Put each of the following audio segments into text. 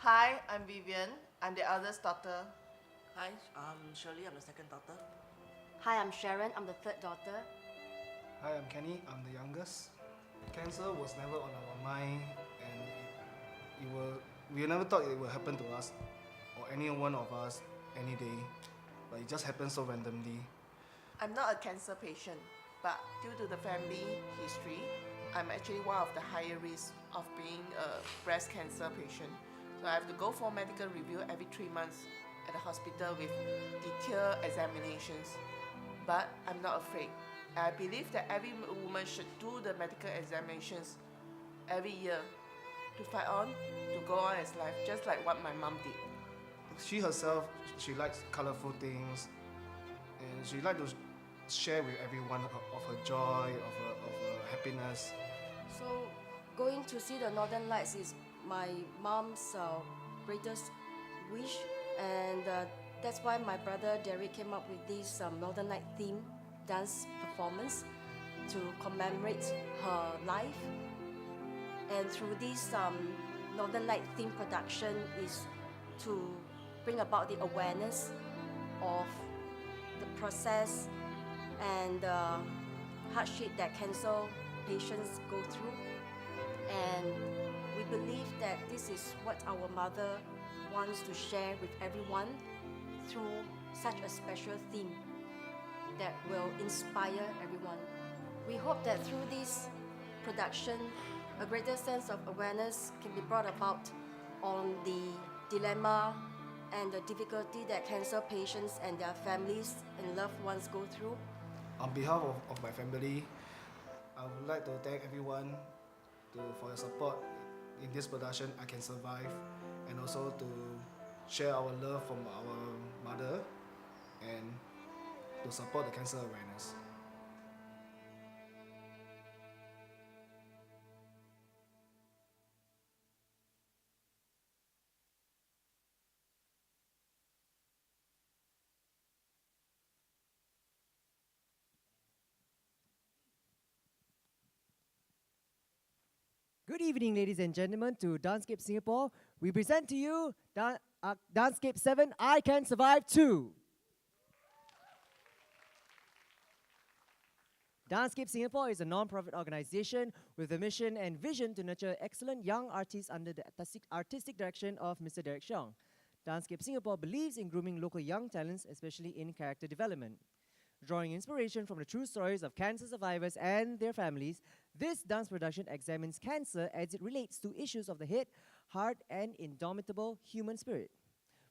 Hi, I'm Vivian. I'm the eldest daughter. Hi, I'm Shirley. I'm the second daughter. Hi, I'm Sharon. I'm the third daughter. Hi, I'm Kenny. I'm the youngest. Cancer was never on our mind, and we never thought it would happen to us or any one of us any day, but it just happened so randomly. I'm not a cancer patient, but due to the family history, I'm actually one of the higher risk of being a breast cancer patient. So I have to go for medical review every 3 months at the hospital with detailed examinations. But I'm not afraid. I believe that every woman should do the medical examinations every year to fight on, to go on as life, just like what my mom did. She herself, she likes colorful things, and she likes to share with everyone of her joy, of her happiness. So, going to see the Northern Lights is my mom's greatest wish, and that's why my brother Derek came up with this Northern Light theme dance performance to commemorate her life. And through this Northern Light theme production is to bring about the awareness of the process and the hardship that cancer patients go through. And we believe that this is what our mother wants to share with everyone through such a special theme that will inspire everyone. We hope that through this production, a greater sense of awareness can be brought about on the dilemma and the difficulty that cancer patients and their families and loved ones go through. On behalf of my family, I would like to thank everyone for your support in this production, I Can Survive, and also to share our love from our mother and to support the cancer awareness. Good evening, ladies and gentlemen, to Dancescape Singapore. We present to you Dancescape 7, I Can Survive 2. Dancescape Singapore is a non-profit organization with a mission and vision to nurture excellent young artists under the artistic direction of Mr. Derek Xiong. Dancescape Singapore believes in grooming local young talents, especially in character development. Drawing inspiration from the true stories of cancer survivors and their families, this dance production examines cancer as it relates to issues of the head, heart, and indomitable human spirit.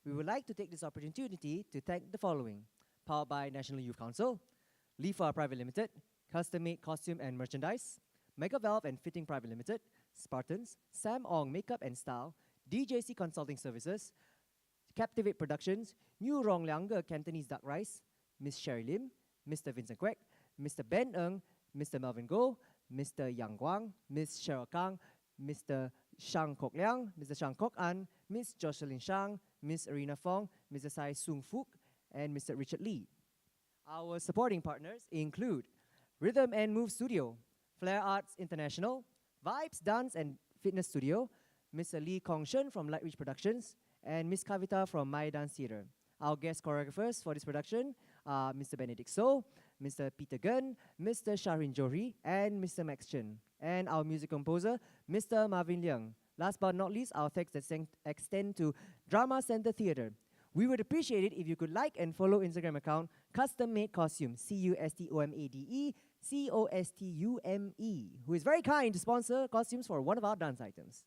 We would like to take this opportunity to thank the following: powered by National Youth Council, Lifa Private Limited, custom-made costume and merchandise, Mega Valve and Fitting Private Limited, Spartans, Sam Ong Makeup and Style, DJC Consulting Services, Captivate Productions, New Rong Lianga Cantonese Duck Rice, Miss Sherry Lim, Mr. Vincent Quek, Mr. Ben Ng, Mr. Melvin Goh, Mr. Yang Guang, Miss Cheryl Kang, Mr. Shang Kok Liang, Mr. Shang Kok An, Miss Jocelyn Shang, Miss Arena Fong, Mr. Sai Sung Fook, and Mr. Richard Lee. Our supporting partners include Rhythm and Move Studio, Flair Arts International, Vibes Dance and Fitness Studio, Mr. Lee Kong Shen from Lightreach Productions, and Miss Kavita from My Dance Theatre. Our guest choreographers for this production are Mr. Benedict So, Mr. Peter Gunn, Mr. Shahrin Johri, and Mr. Max Chen. And our music composer, Mr. Marvin Leung. Last but not least, our thanks extend to Drama Center Theatre. We would appreciate it if you could like and follow Instagram account Custom Made Costume, CUSTOMADE, COSTUME, who is very kind to sponsor costumes for one of our dance items.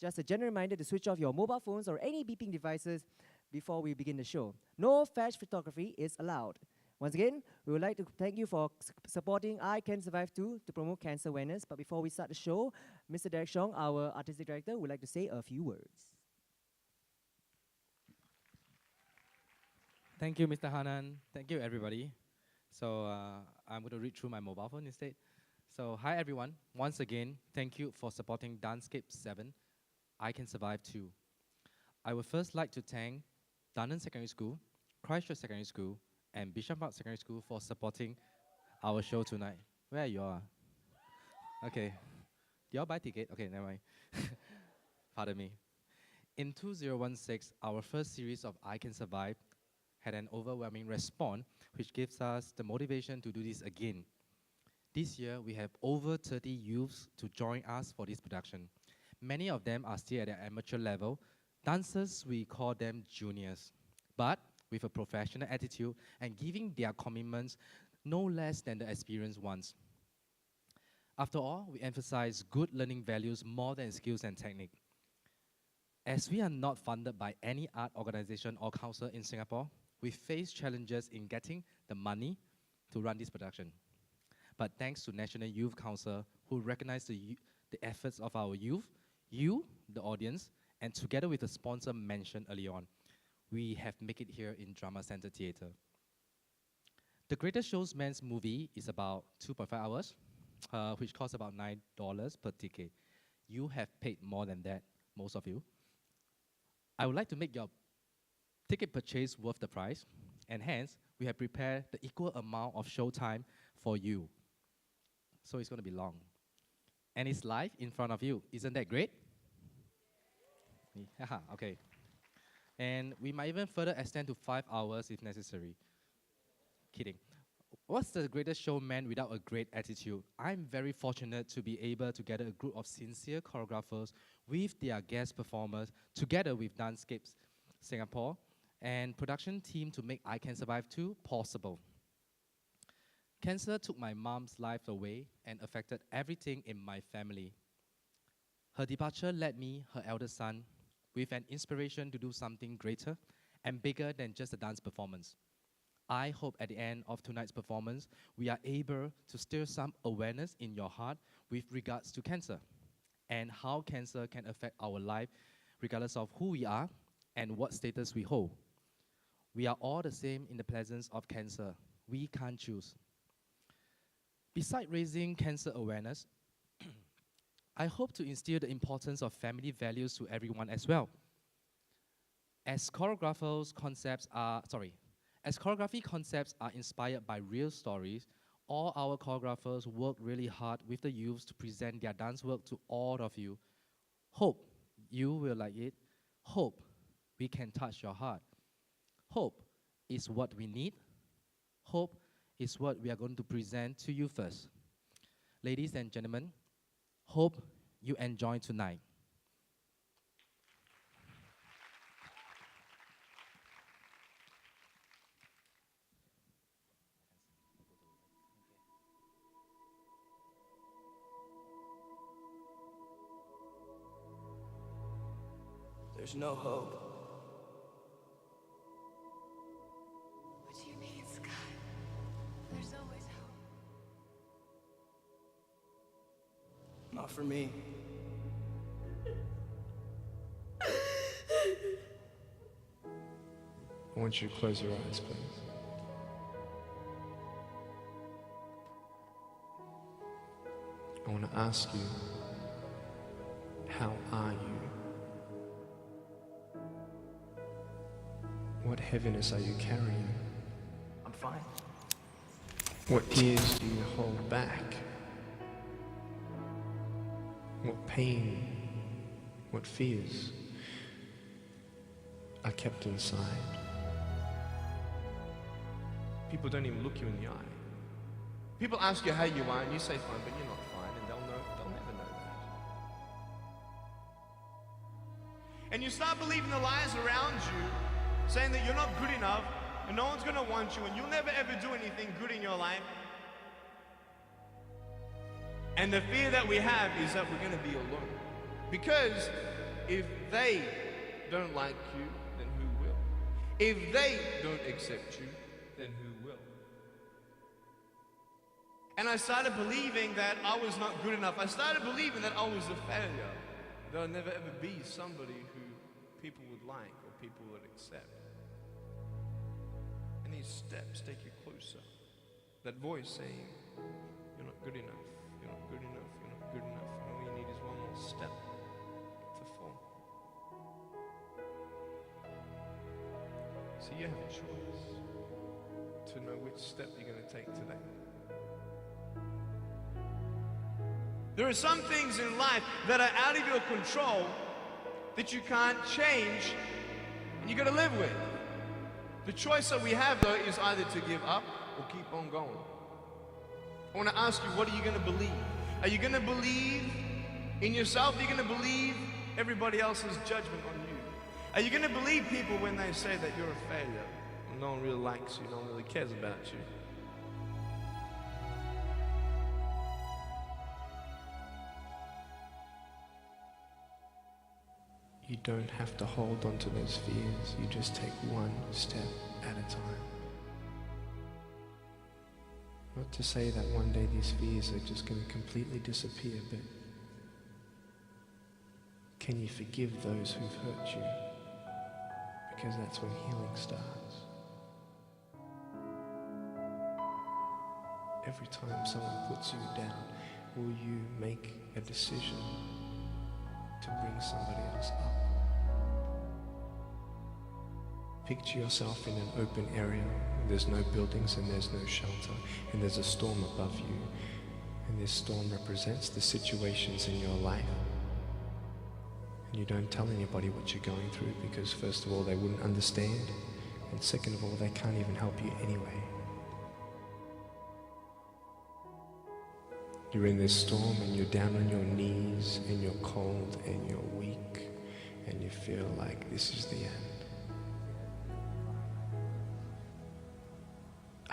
Just a general reminder to switch off your mobile phones or any beeping devices before we begin the show. No flash photography is allowed. Once again, we would like to thank you for supporting I Can Survive 2 to promote cancer awareness. But before we start the show, Mr. Derek Xiong, our artistic director, would like to say a few words. Thank you, Mr. Hanan. Thank you, everybody. So I'm going to read through my mobile phone instead. So hi, everyone. Once again, thank you for supporting Dancescape 7, I Can Survive 2. I would first like to thank Dunnan Secondary School, Christchurch Secondary School, and Bishop Park Secondary School for supporting our show tonight. Where are you all? Okay. Do you all buy ticket? Okay, never mind. Pardon me. In 2016, our first series of I Can Survive had an overwhelming response, which gives us the motivation to do this again. This year, we have over 30 youths to join us for this production. Many of them are still at the amateur level. Dancers, we call them juniors, but with a professional attitude and giving their commitments no less than the experienced ones. After all, we emphasize good learning values more than skills and technique. As we are not funded by any art organization or council in Singapore, we face challenges in getting the money to run this production. But thanks to National Youth Council, who recognize the efforts of our youth, you, the audience, and together with the sponsor mentioned earlier on, we have made it here in Drama Center Theatre. The Greatest Showman's movie is about 2.5 hours, which costs about $9 per ticket. You have paid more than that, most of you. I would like to make your ticket purchase worth the price, and hence, we have prepared the equal amount of show time for you. So it's going to be long. And it's live in front of you. Isn't that great? Haha, okay. And we might even further extend to 5 hours if necessary. Kidding. What's the greatest showman without a great attitude? I'm very fortunate to be able to gather a group of sincere choreographers with their guest performers, together with Dancescape Singapore and production team to make I Can Survive 2 possible. Cancer took my mom's life away and affected everything in my family. Her departure led me, her eldest son, with an inspiration to do something greater and bigger than just a dance performance. I hope at the end of tonight's performance, we are able to stir some awareness in your heart with regards to cancer and how cancer can affect our life regardless of who we are and what status we hold. We are all the same in the presence of cancer. We can't choose. Besides raising cancer awareness, I hope to instill the importance of family values to everyone as well. As choreography concepts are inspired by real stories, all our choreographers work really hard with the youths to present their dance work to all of you. Hope you will like it. Hope we can touch your heart. Hope is what we need. Hope is what we are going to present to you first. Ladies and gentlemen, hope you enjoy tonight. There's no hope. What do you mean, Scott? There's always hope. Not for me. I want you to close your eyes, please. I want to ask you, how are you? What heaviness are you carrying? I'm fine. What tears do you hold back? What pain, what fears are kept inside? People don't even look you in the eye. People ask you how you are and you say fine, but you're not fine, and they'll never know that. And you start believing the lies around you, saying that you're not good enough and no one's going to want you and you'll never ever do anything good in your life. And the fear that we have is that we're going to be alone. Because if they don't like you, then who will? If they don't accept you, then who will? And I started believing that I was not good enough. I started believing that I was a failure. That I'd never ever be somebody who people would like or people would accept. And these steps take you closer. That voice saying, you're not good enough, you're not good enough, you're not good enough. And all you need is one more step to fall. So you have a choice to know which step you're going to take today. There are some things in life that are out of your control, that you can't change and you got to live with. The choice that we have, though, is either to give up or keep on going. I want to ask you, what are you going to believe? Are you going to believe in yourself? Are you going to believe everybody else's judgment on you? Are you going to believe people when they say that you're a failure? No one really likes you, no one really cares about you. You don't have to hold on to those fears. You just take one step at a time. Not to say that one day these fears are just going to completely disappear, but can you forgive those who've hurt you? Because that's when healing starts. Every time someone puts you down, will you make a decision to bring somebody else up? Picture yourself in an open area. There's no buildings and there's no shelter, and there's a storm above you. And this storm represents the situations in your life. And you don't tell anybody what you're going through because first of all, they wouldn't understand. And second of all, they can't even help you anyway. You're in this storm and you're down on your knees and you're cold and you're weak and you feel like this is the end.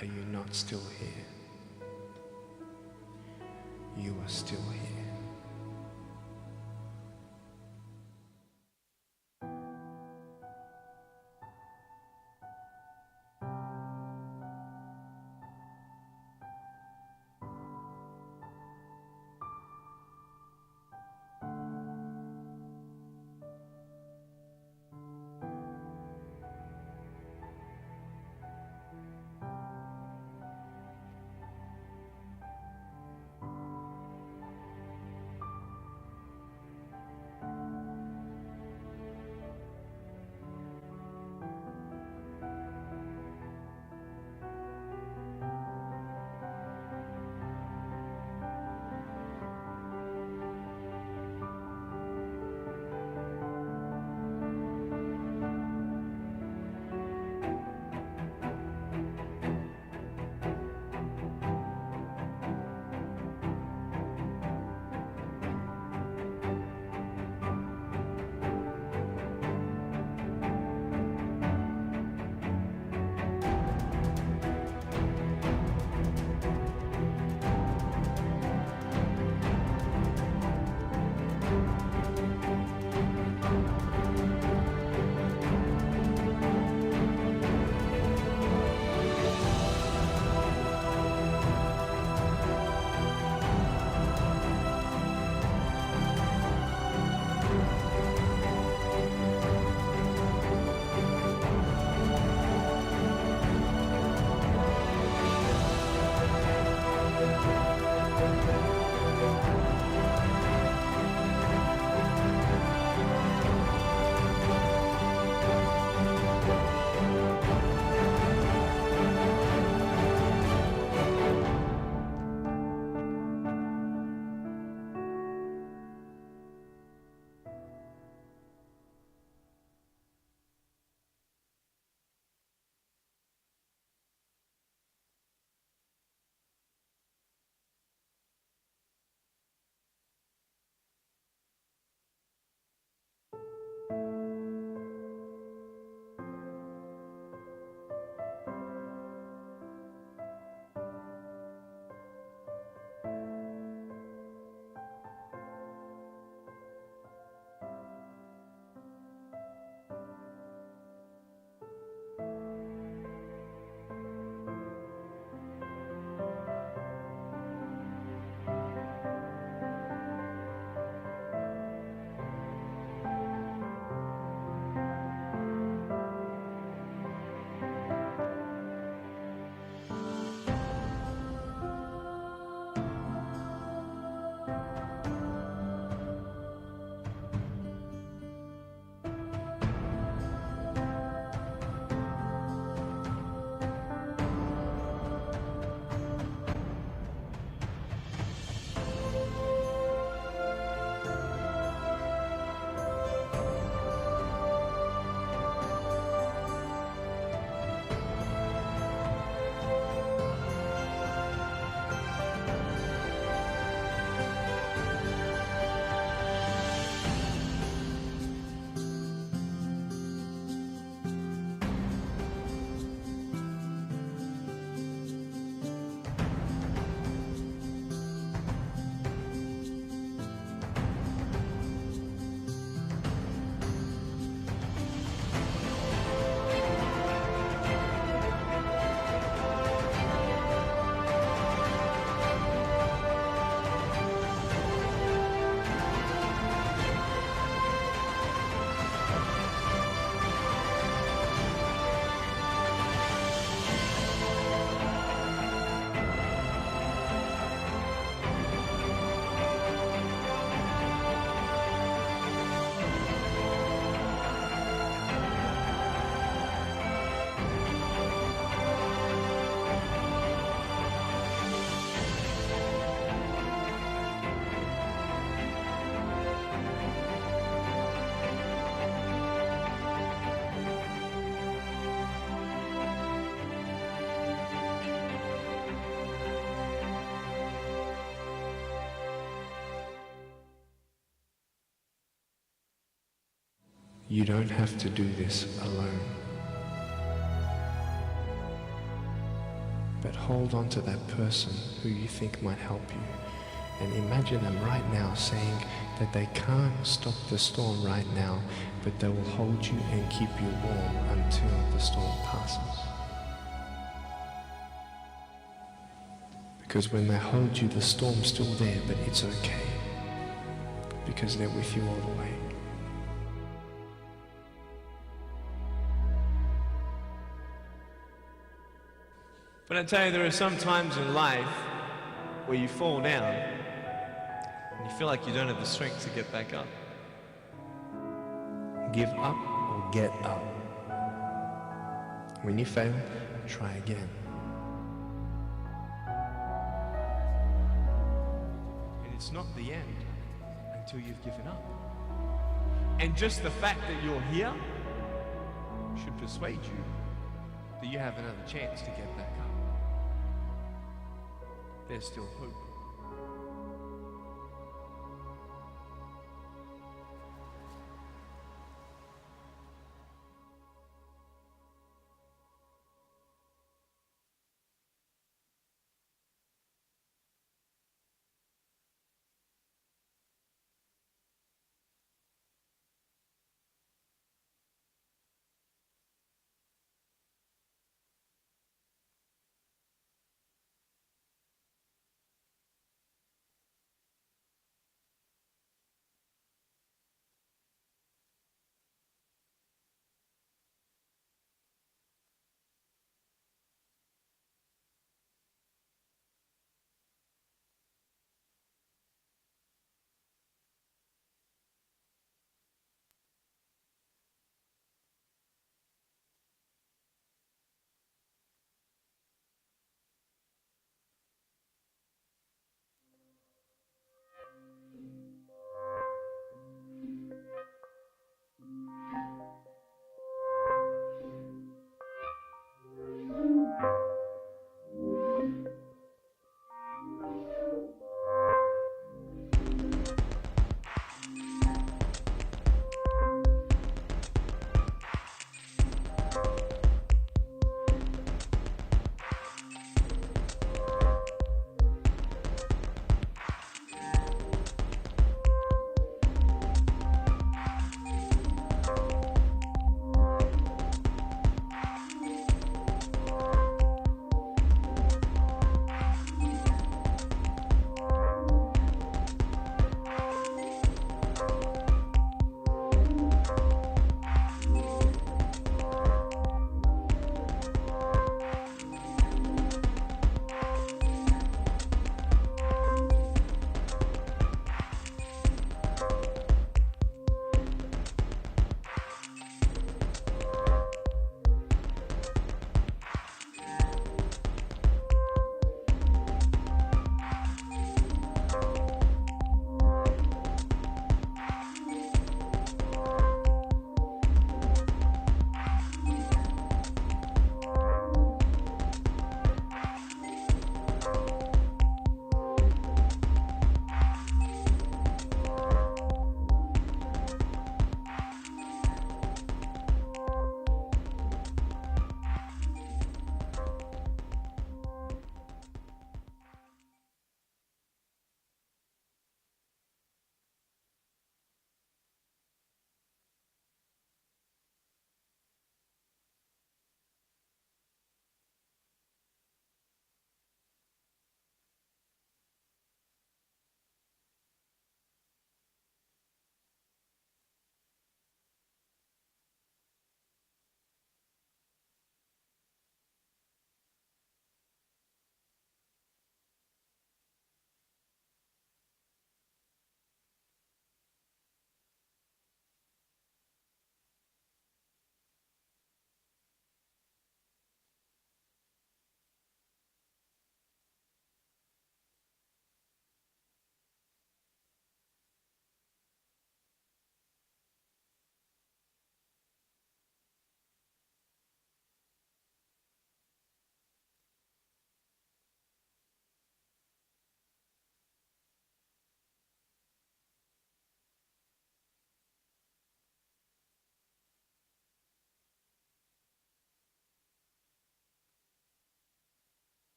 Are you not still here? You are still here. You don't have to do this alone. But hold on to that person who you think might help you, and imagine them right now saying that they can't stop the storm right now, but they will hold you and keep you warm until the storm passes. Because when they hold you, the storm's still there, but it's okay, because they're with you all the way. But I tell you, there are some times in life where you fall down and you feel like you don't have the strength to get back up. Give up or get up. When you fail, try again. And it's not the end until you've given up. And just the fact that you're here should persuade you that you have another chance to get back up. There's still hope.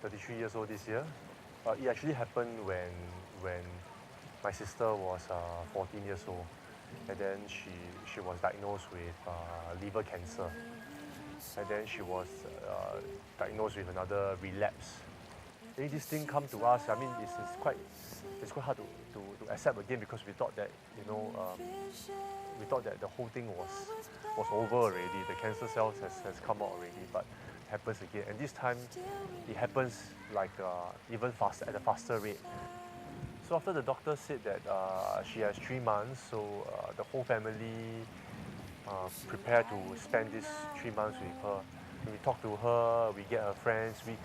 33 years old this year. It actually happened when my sister was 14 years old, and then she was diagnosed with liver cancer, and then she was diagnosed with another relapse. Then this thing come to us. I mean, it's quite hard to accept again, because we thought that we thought that the whole thing was over already. The cancer cells has come out already, but it happens again, and this time it happens like even faster, at a faster rate. So after the doctor said that she has 3 months, so the whole family prepared to spend these 3 months with her. And we talk to her, we get her friends, we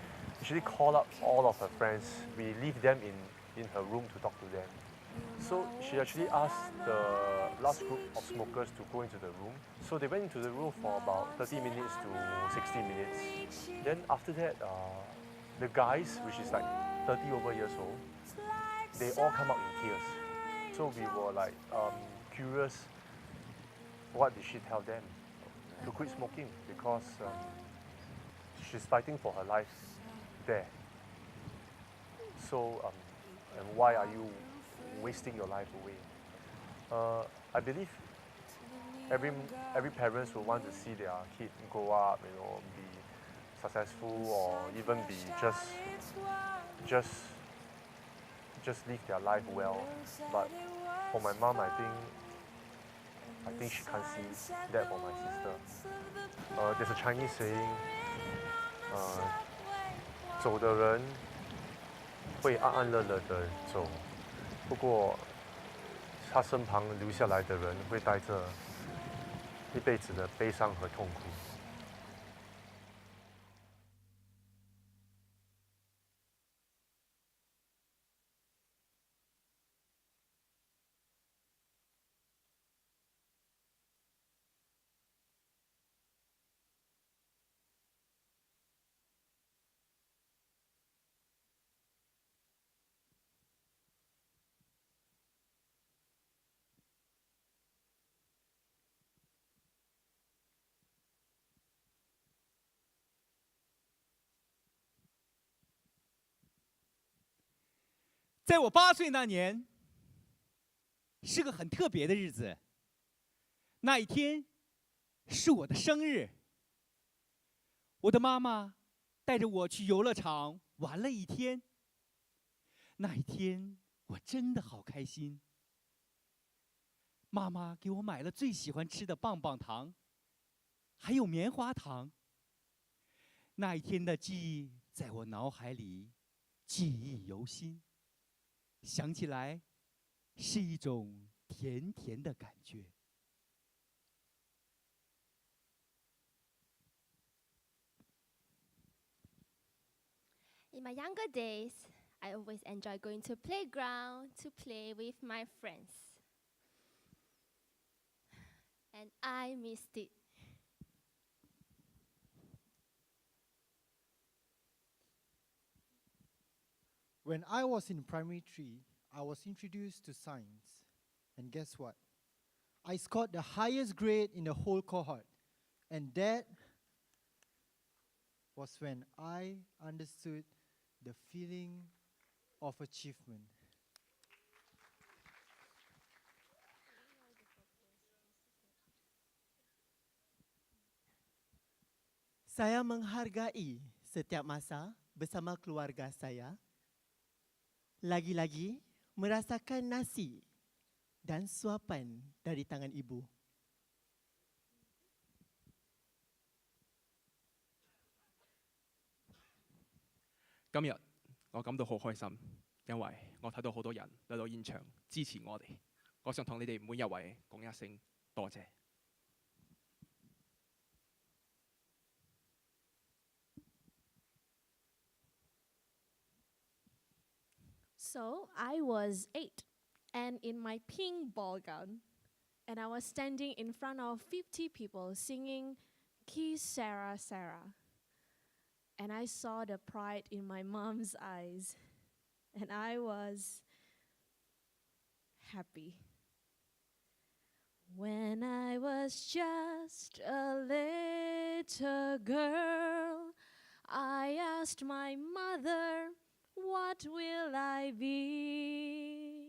actually call up all of her friends. We leave them in her room to talk to them. So she actually asked the last group of smokers to go into the room. So they went into the room for about 30 minutes to 60 minutes. Then after that, the guys, which is like 30 over years old, they all come out in tears. So we were like curious, what did she tell them to quit smoking, because she's fighting for her life there. So and why are you wasting your life away? I believe every parents will want to see their kid grow up, be successful, or even be just live their life well. But for my mom, I think she can't see that for my sister. There's a Chinese saying, 走的人会安安乐乐的走，不过他身旁留下来的人会带着一辈子的悲伤和痛苦。在我8岁那年，是个很特别的日子。那一天是我的生日，我的妈妈带着我去游乐场玩了一天。那一天我真的好开心。妈妈给我买了最喜欢吃的棒棒糖，还有棉花糖。那一天的记忆在我脑海里记忆犹新。想起来，是一种甜甜的感觉。In my younger days, I always enjoy going to playground to play with my friends. And I missed it. When I was in primary 3, I was introduced to science. And guess what? I scored the highest grade in the whole cohort. And that was when I understood the feeling of achievement. Saya menghargai setiap masa bersama keluarga saya. Lagi-lagi merasakan nasi dan suapan dari tangan ibu. 今日我感到好開心，因為我睇到好多人嚟到現場支持我哋。我想同你哋每一位講一聲多謝。So I was 8 and in my pink ball gown, and I was standing in front of 50 people singing Kiss Sarah Sarah. And I saw the pride in my mom's eyes, and I was happy. When I was just a little girl, I asked my mother, what will I be?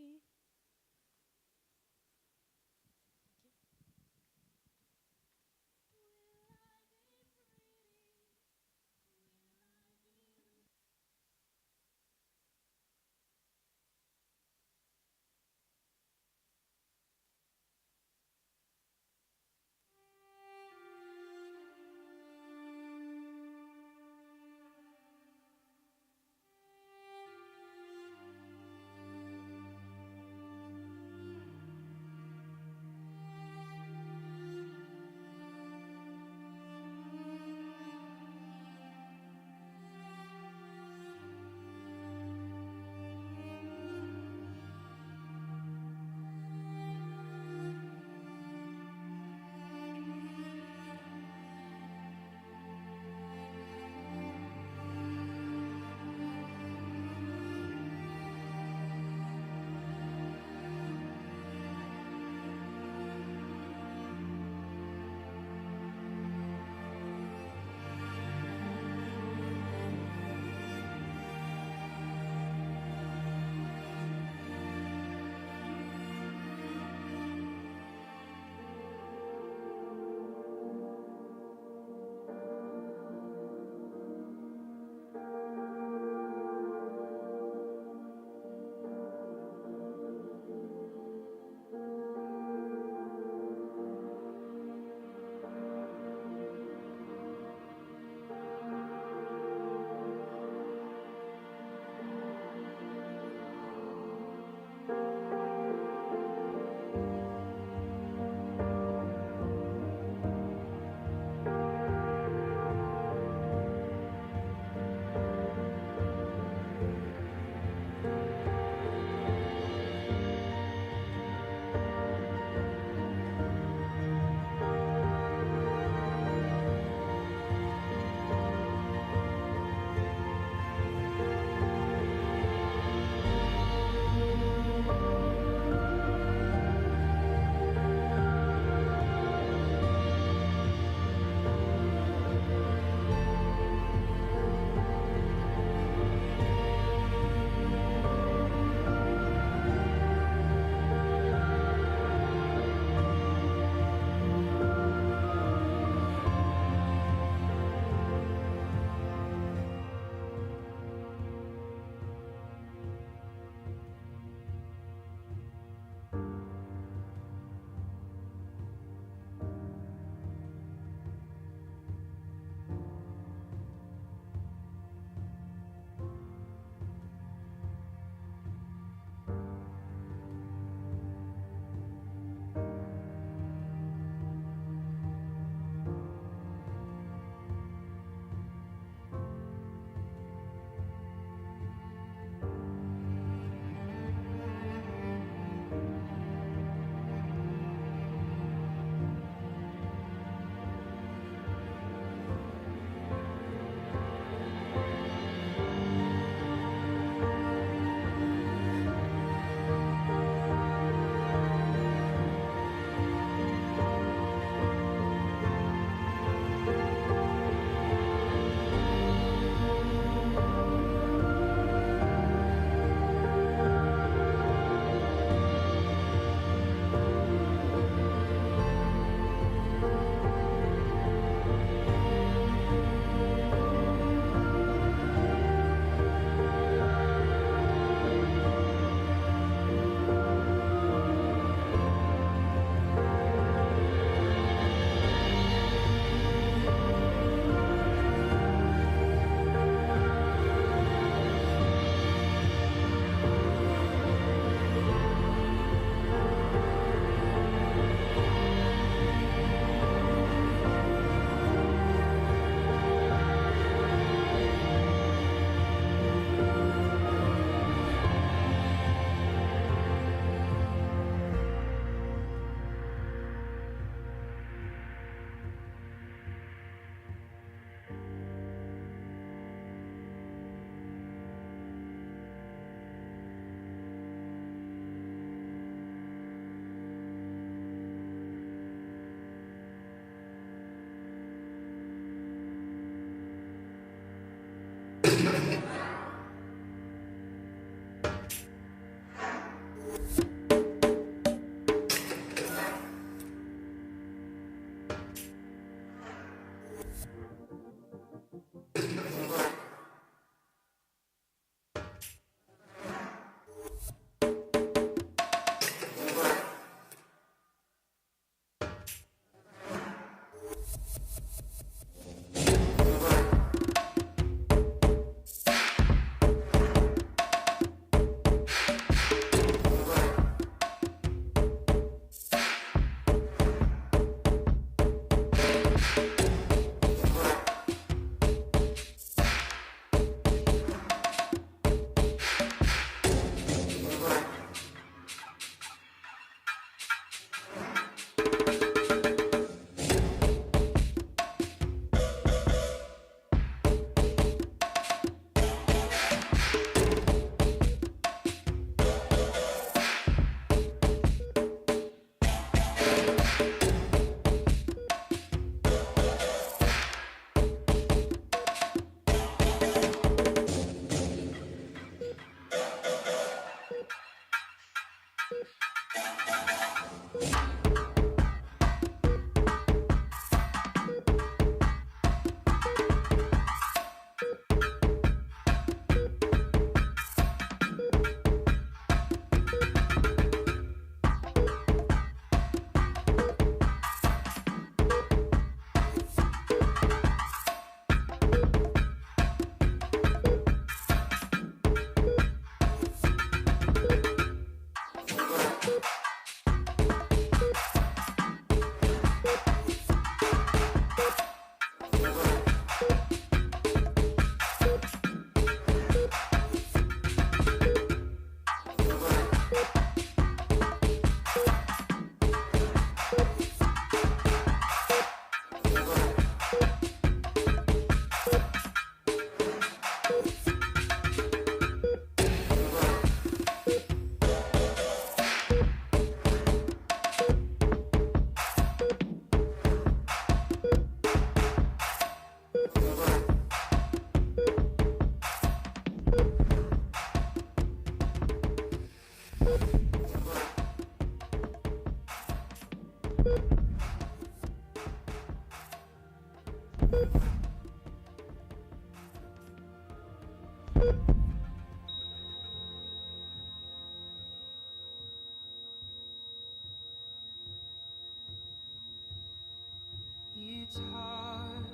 It's hard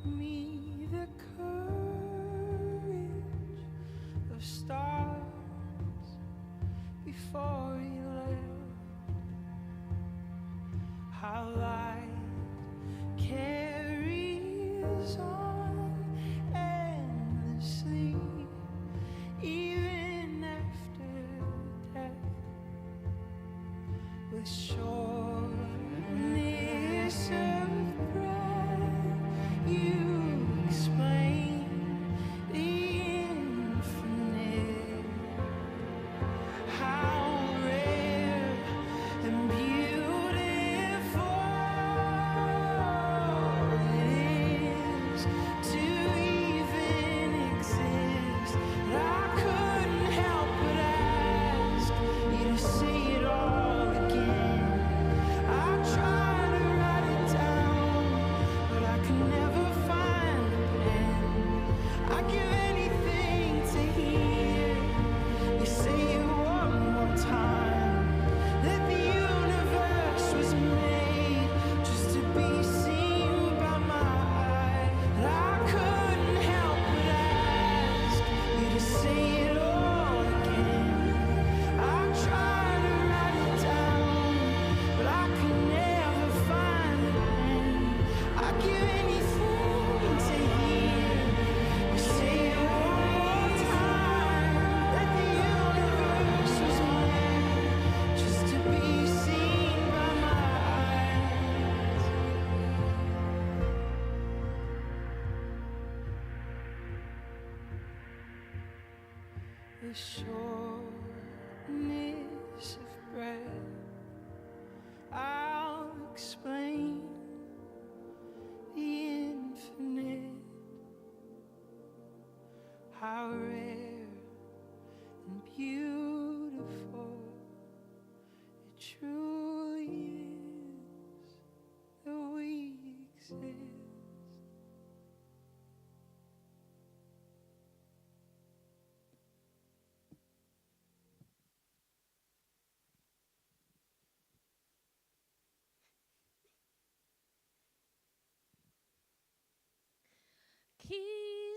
me the courage of stars before you left. How light carries on endlessly, even after death, with shortness of breath. You explain the infinite, how rare and beautiful it is to even exist. I couldn't help but ask you to say it all again. I tried to write it down, but I could never find the pen. I'd give anything to hear you say it one more time. That the universe was made just to be seen by my eye. I couldn't help but ask you to say it all again. I tried to write it down, but I could never find the pen. I'd give anything to hear you say it one more time. That the universe was made just to be seen by my eyes. The shortness of breath, I'll explain the infinite, how rare and beautiful it truly is that we exist.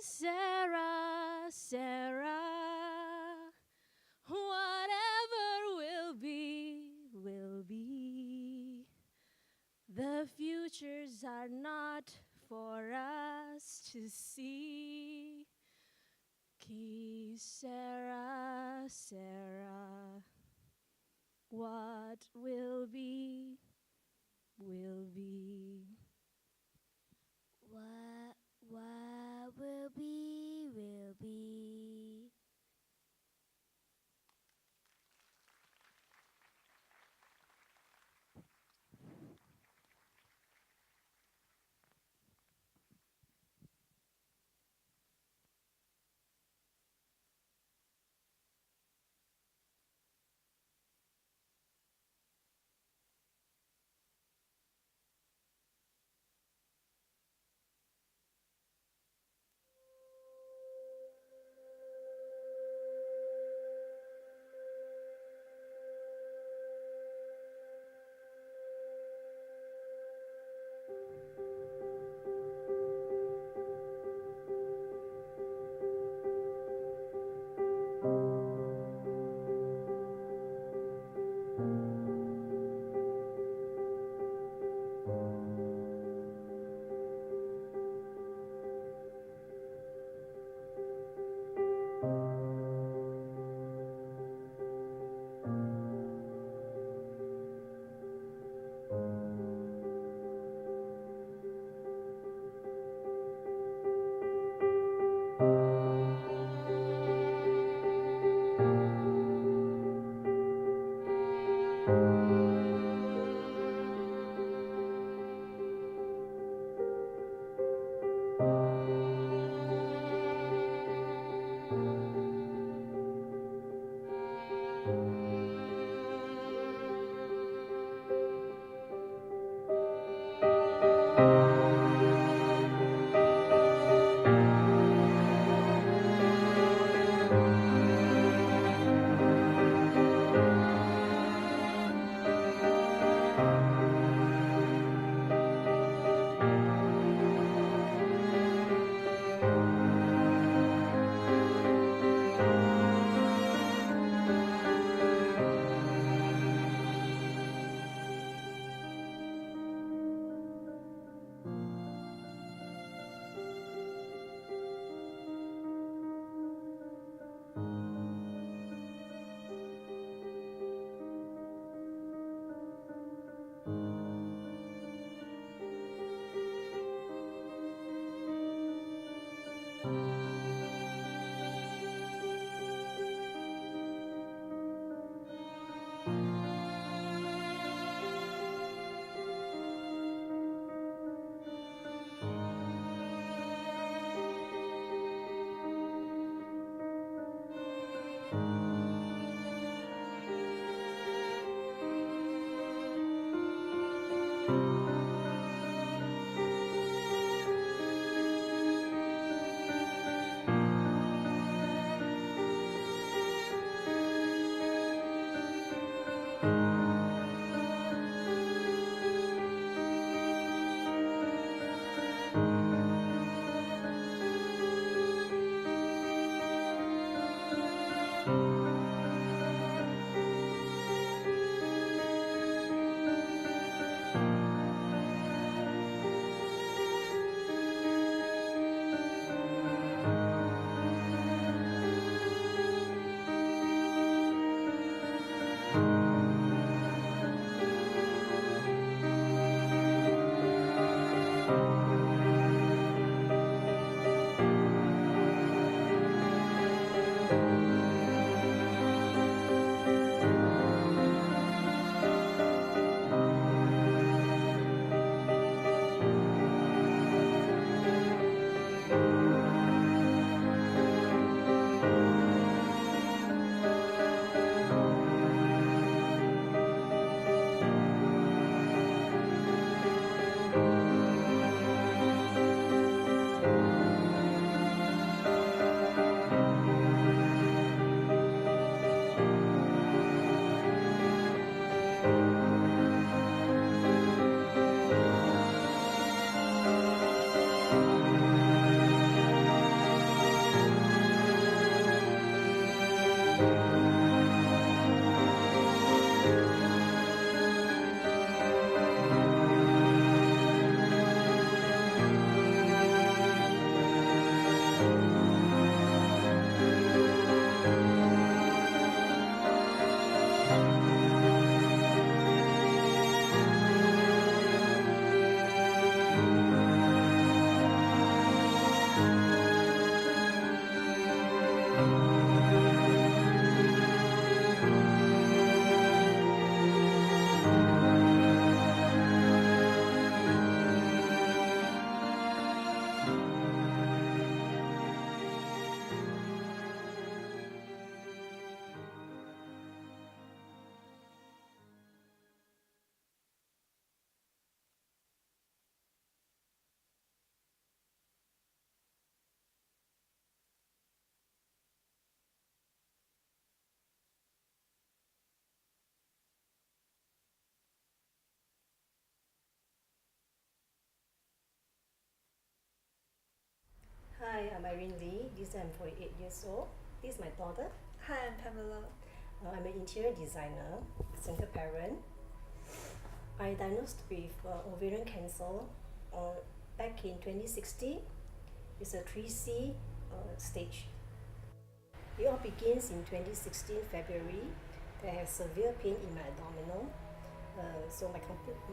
Sarah, Sarah, whatever will be, will be. The futures are not for us to see. Sarah, Sarah, what will be, will be. What will be, will be. Hi, I'm Irene Lee. This I'm 48 years old. This is my daughter. Hi, I'm Pamela. I'm an interior designer, single parent. I diagnosed with ovarian cancer back in 2016. It's a 3C stage. It all begins in 2016 February. I have severe pain in my abdominal. So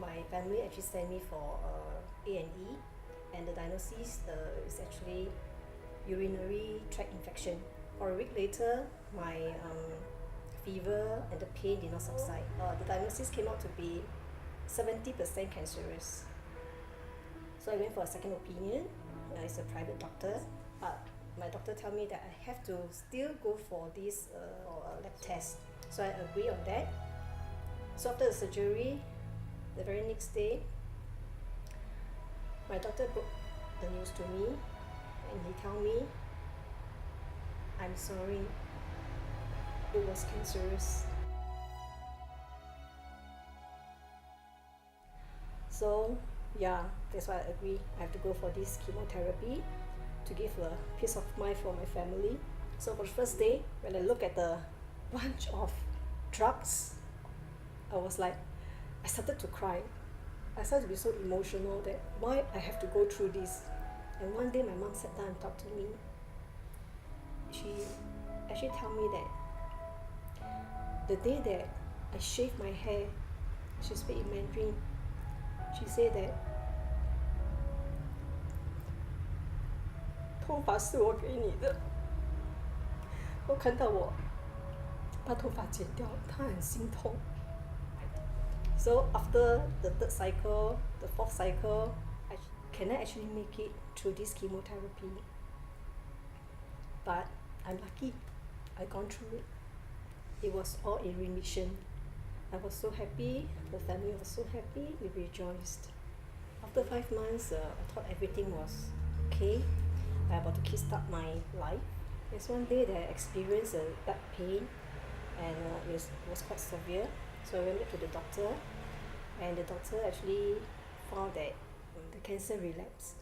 my family actually sent me for A&E, and the diagnosis is actually urinary tract infection. For a week later, my fever and the pain did not subside. The diagnosis came out to be 70% cancerous. So I went for a second opinion. It's a private doctor, but my doctor told me that I have to still go for this lab test. So I agree on that. So after the surgery, the very next day, my doctor broke the news to me, and he told me, I'm sorry, it was cancerous. So yeah, that's why I agree. I have to go for this chemotherapy to give a peace of mind for my family. So for the first day, when I look at the bunch of drugs, I started to cry. I started to be so emotional that why I have to go through this. And one day my mom sat down and talked to me. She actually told me that the day that I shaved my hair, she spoke in Mandarin. She said that 头发是我给你的。我看到我把头发剪掉，他很心痛。So after the third cycle, the fourth cycle, can I actually make it through this chemotherapy? But I'm lucky. I gone through it. It was all in remission. I was so happy. The family was so happy. We rejoiced. After 5 months, I thought everything was okay. I'm about to kickstart my life. There's one day that I experienced a back pain, and it was quite severe. So I went back to the doctor, and the doctor actually found that the cancer relapsed.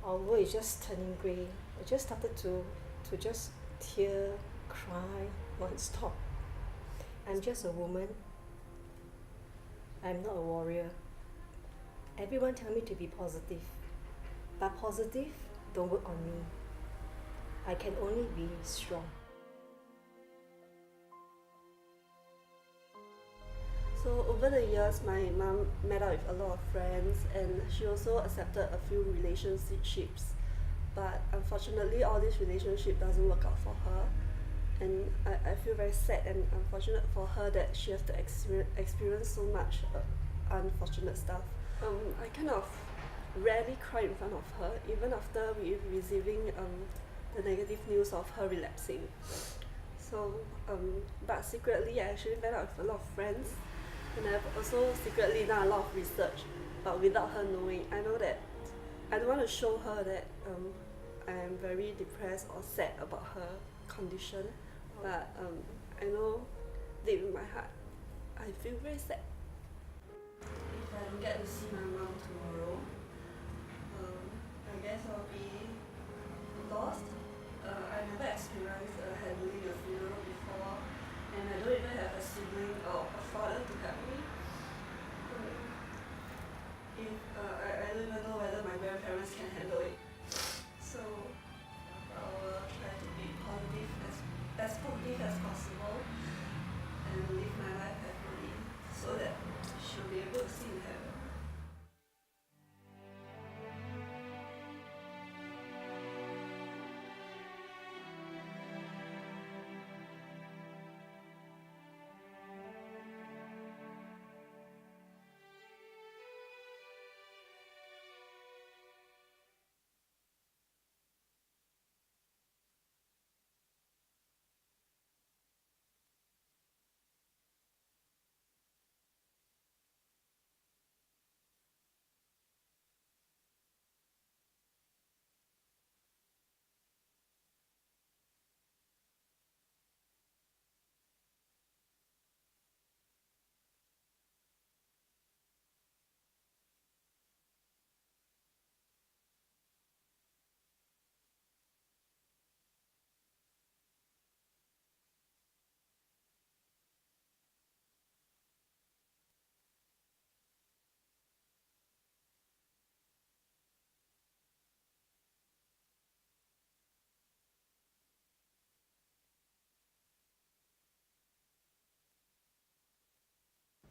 Our world is just turning grey. I just started to just tear, cry non-stop. I'm just a woman. I'm not a warrior. Everyone tell me to be positive, but positive don't work on me. I can only be strong. So over the years, my mom met up with a lot of friends, and she also accepted a few relationships. But unfortunately, all these relationships doesn't work out for her, and I feel very sad and unfortunate for her that she has to experience so much unfortunate stuff. I kind of rarely cry in front of her, even after receiving the negative news of her relapsing. So, but secretly, I actually met up with a lot of friends, and I've also secretly done a lot of research, but without her knowing. I know that I don't want to show her that I am very depressed or sad about her condition, but I know deep in my heart, I feel very sad. If I don't get to see my mom tomorrow, I guess I'll be lost. I never experienced handling a funeral before, and I don't even have a sibling or a father to help me. I don't even know whether my grandparents can handle it. So I will try to be positive as positive as possible and live my life happily so that she'll be able to see in heaven.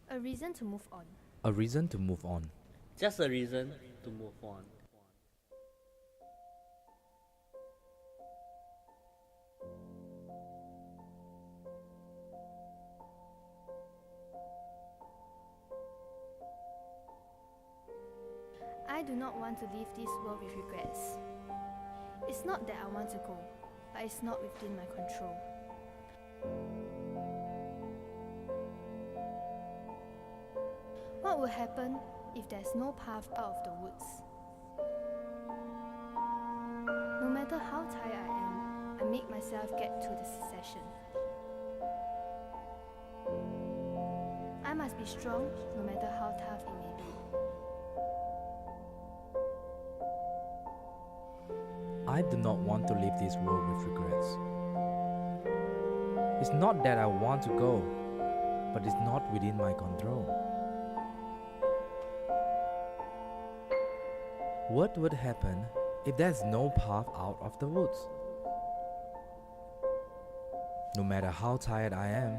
A reason to move on. A reason to move on. Just a reason to move on. I do not want to leave this world with regrets. It's not that I want to go, but it's not within my control. What will happen if there's no path out of the woods? No matter how tired I am, I make myself get to the session. I must be strong no matter how tough it may be. I do not want to leave this world with regrets. It's not that I want to go, but it's not within my control. What would happen if there's no path out of the woods? No matter how tired I am,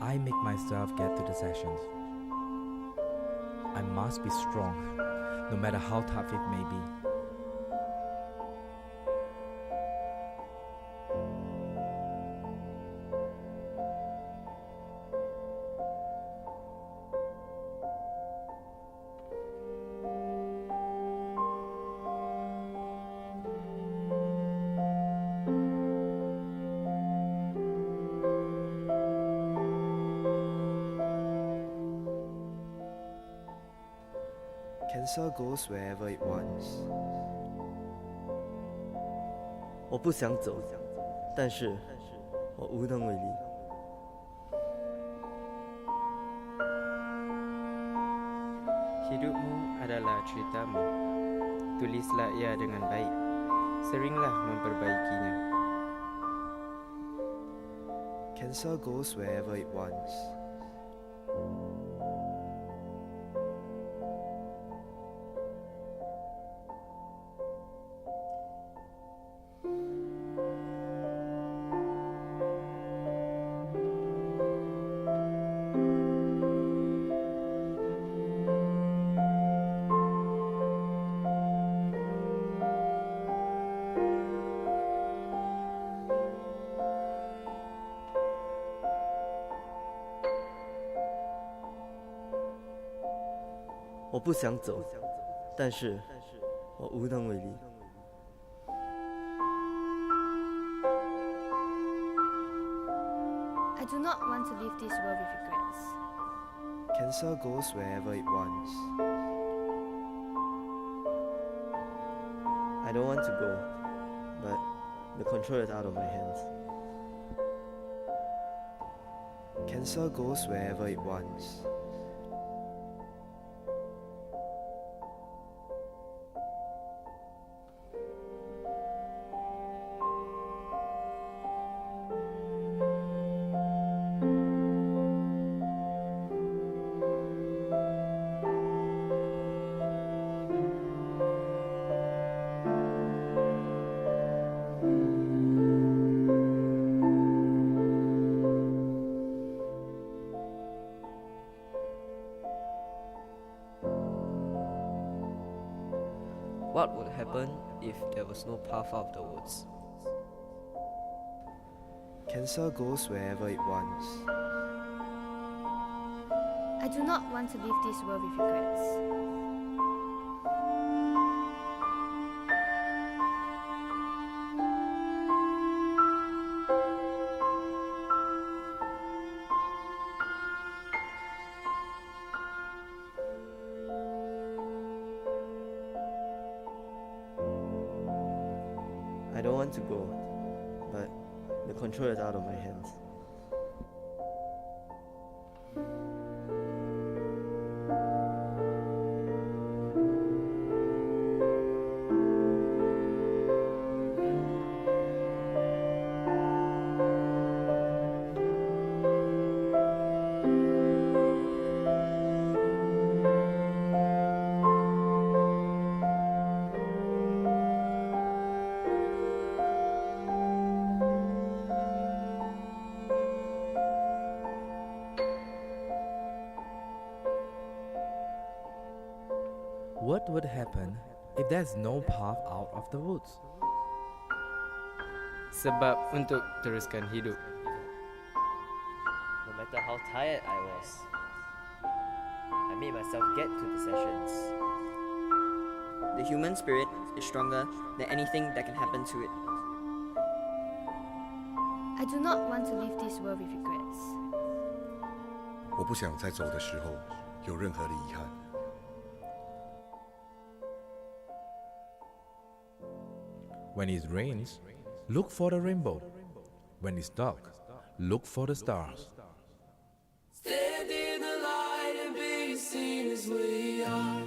I make myself get to the sessions. I must be strong, no matter how tough it may be. Cancer goes wherever it wants. 我不想走，但是我无能为力。Hidupmu adalah ceritamu. Tulislah ia dengan baik. Seringlah memperbaikinya. Cancer goes wherever it wants.我不想走，但是我无能为力。I do not want to leave this world with regrets. Cancer goes wherever it wants. I don't want to go, but the control is out of my hands. Cancer goes wherever it wants. What would happen if there was no path out of the woods? Cancer goes wherever it wants. I do not want to leave this world with regrets. I don't want to go, but the control is out of my hands. What would happen if there's no path out of the woods? Sebab untuk teruskan hidup. No matter how tired I was, I made myself get to the sessions. The human spirit is stronger than anything that can happen to it. I do not want to leave this world with regrets. 我不想在走的时候有任何的遗憾。When it rains, look for the rainbow. When it's dark, look for the stars. Stand in the light and be seen as we are.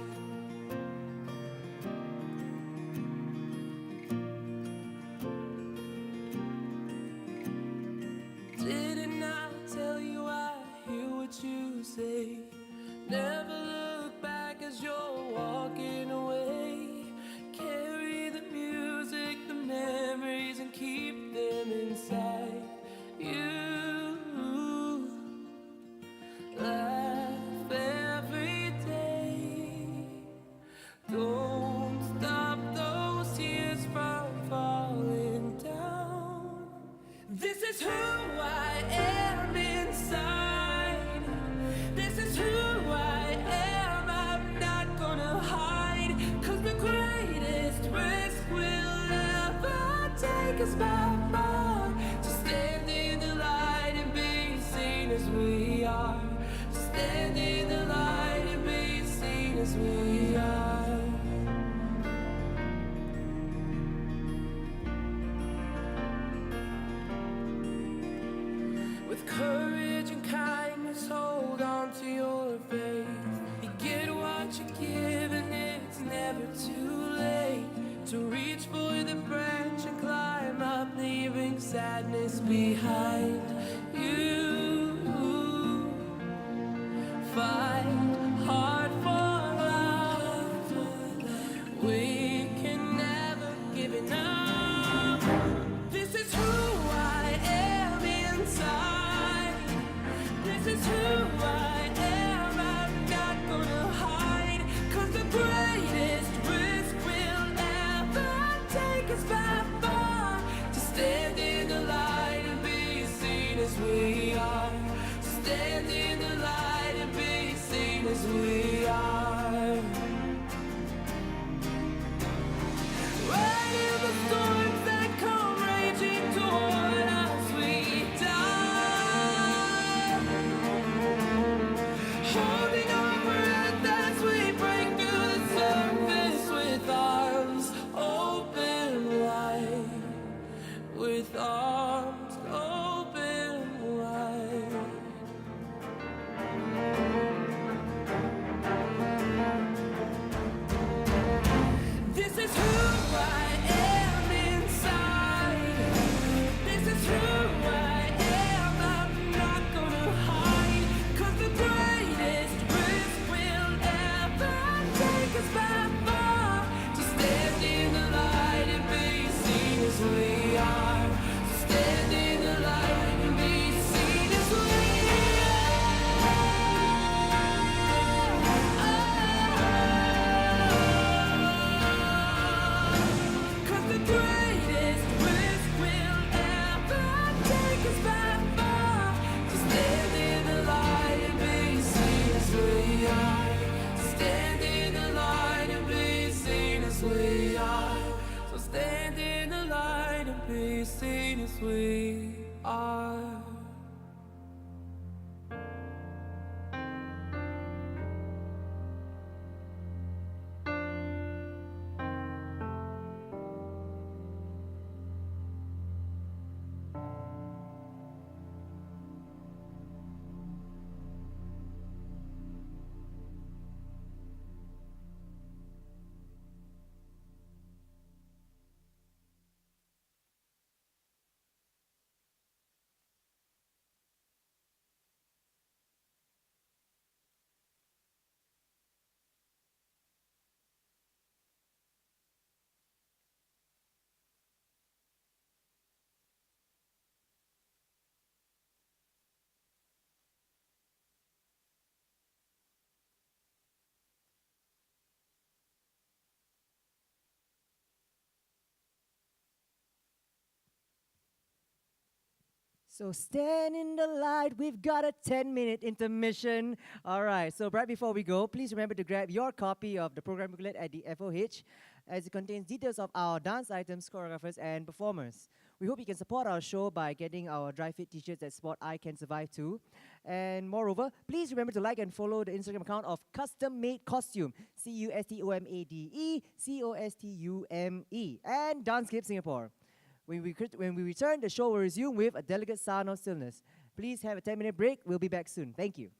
Didn't I tell you I hear what you say? Never look back as you're walking away. Carry the music, the memories, and keep them inside you. Laugh every day. Don't stop those tears from falling down. This is who I am inside. This is who I am. I'm not gonna hide. 'Cause the greatest risk we'll ever take is by far to stand in the light and be seen as we are. To stand in the light and be seen as we are. leaving sadness behind you. Fight hard for love. We can never give enough. This is who I am inside. This is who I am. I'm not gonna hide. 'Cause the greatest risk we'll ever take is by far to stand in the light and be seen as we are. To stand in the light and be seen as we are. Right in the storms that come raging toward us, we die. Holding our breath as we break through the surface with arms open wide. With arms open wide. This is who I am inside. This is who I am. I'm not gonna hide. 'Cause the greatest risk we'll ever take is by far to stand in the light and be seen as we are. To stand in the light and be seen as we are. 'Cause the greatest risk we'll ever take is by far to stand in the light and be seen as we are. Stand in the light and be seen as we are. So stand in the light and be seen as we are. So stand in the light. We've got a 10-minute intermission. All right. So right before we go, please remember to grab your copy of the program booklet at the FOH, as it contains details of our dance items, choreographers, and performers. We hope you can support our show by getting our dry fit t-shirts that sport iCANcerVive too. And moreover, please remember to like and follow the Instagram account of Custom Made Costume, CUSTOMADE, COSTUME, and Dancescape Singapore. When we return, the show will resume with a delicate sound of stillness. Please have a 10-minute break. We'll be back soon. Thank you.